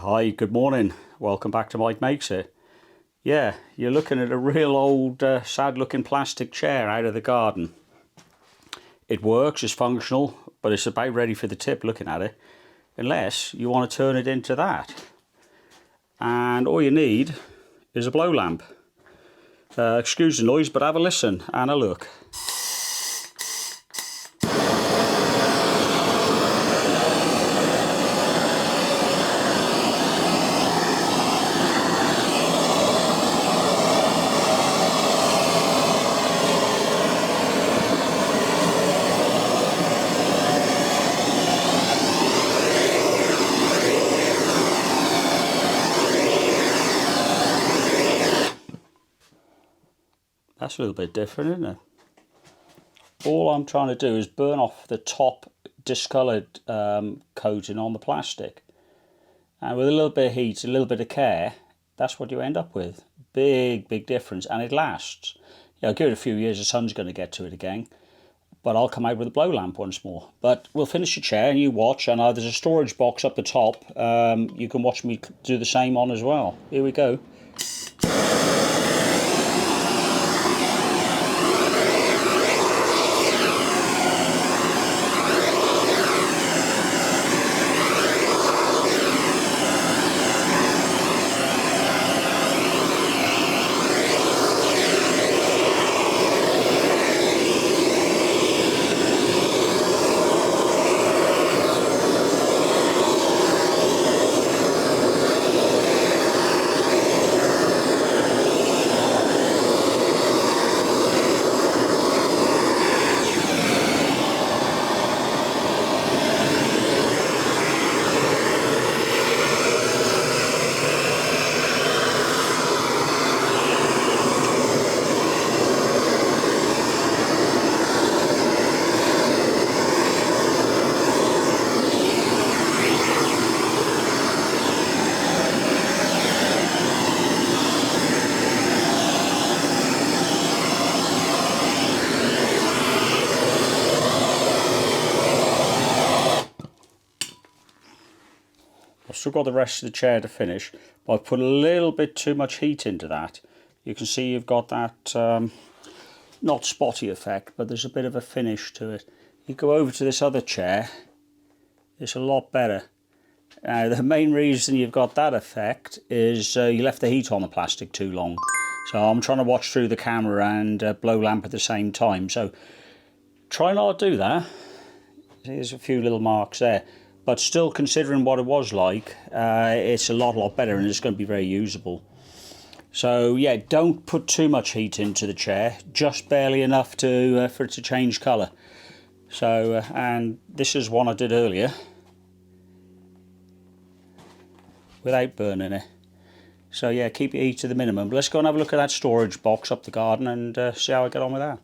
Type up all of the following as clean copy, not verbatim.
Hi, good morning. Welcome back to Mike Makes It. Yeah, you're looking at a real old, sad looking plastic chair out of the garden. It works, it's functional, but it's about ready for the tip looking at it, unless you want to turn it into that. And all you need is a blow lamp. Excuse the noise, but have a listen and a look. That's a little bit different, isn't it? All I'm trying to do is burn off the top discoloured coating on the plastic. And with a little bit of heat, a little bit of care, that's what you end up with. Big difference, and it lasts. Give it a few years, the sun's going to get to it again. But I'll come out with a blow lamp once more. But we'll finish the chair and you watch, and there's a storage box up the top. You can watch me do the same on as well. Here we go. I've still got the rest of the chair to finish, but I've put a little bit too much heat into that. You can see you've got that, not spotty effect, but there's a bit of a finish to it. You go over to this other chair, it's a lot better. Now, the main reason you've got that effect is you left the heat on the plastic too long. So I'm trying to watch through the camera and blow lamp at the same time. So try not to do that. There's a few little marks there. But still, considering what it was like, it's a lot better, and it's going to be very usable. So yeah, don't put too much heat into the chair, just barely enough to for it to change colour. So and this is one I did earlier without burning it. So yeah, keep your heat to the minimum. But let's go and have a look at that storage box up the garden and see how I get on with that.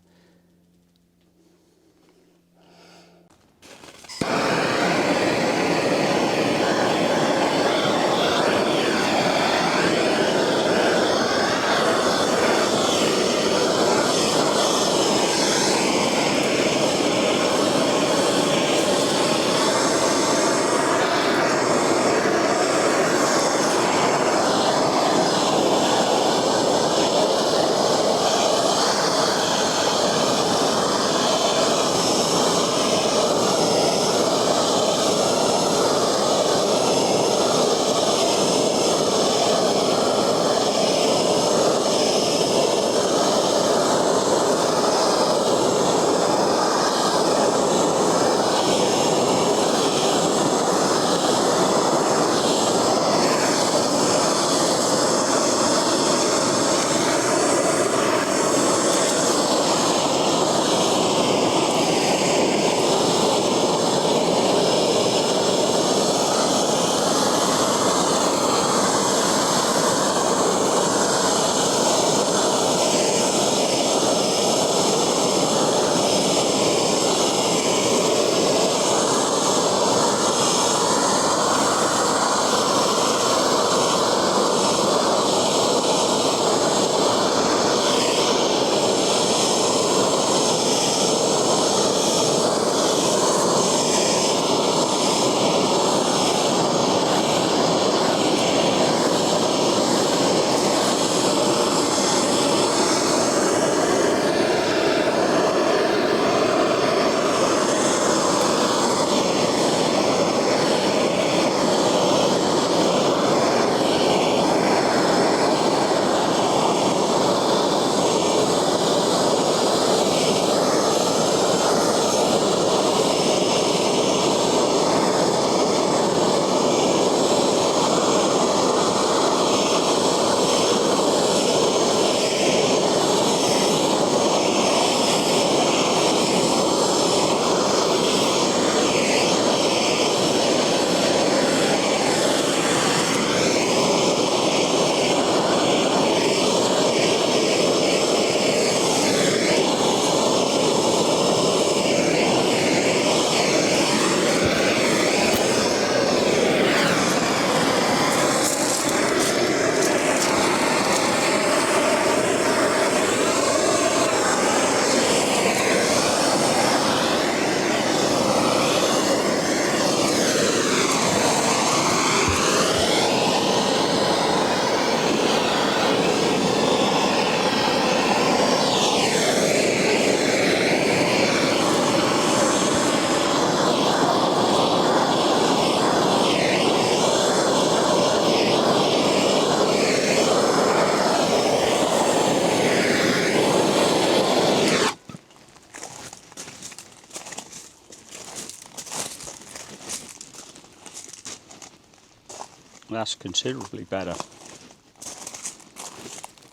That's considerably better.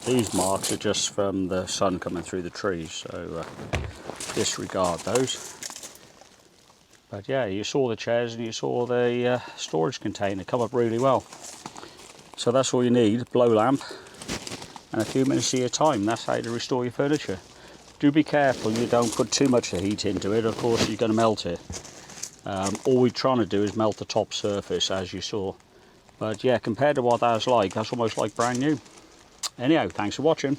These marks are just from the sun coming through the trees, so disregard those. But yeah, you saw the chairs and you saw the storage container come up really well. So that's all you need, a blow lamp and a few minutes of your time. That's how to restore your furniture. Do be careful you don't put too much heat into it, of course you're going to melt it. All we're trying to do is melt the top surface, as you saw. But yeah, compared to what that's almost like brand new. Anyhow, thanks for watching.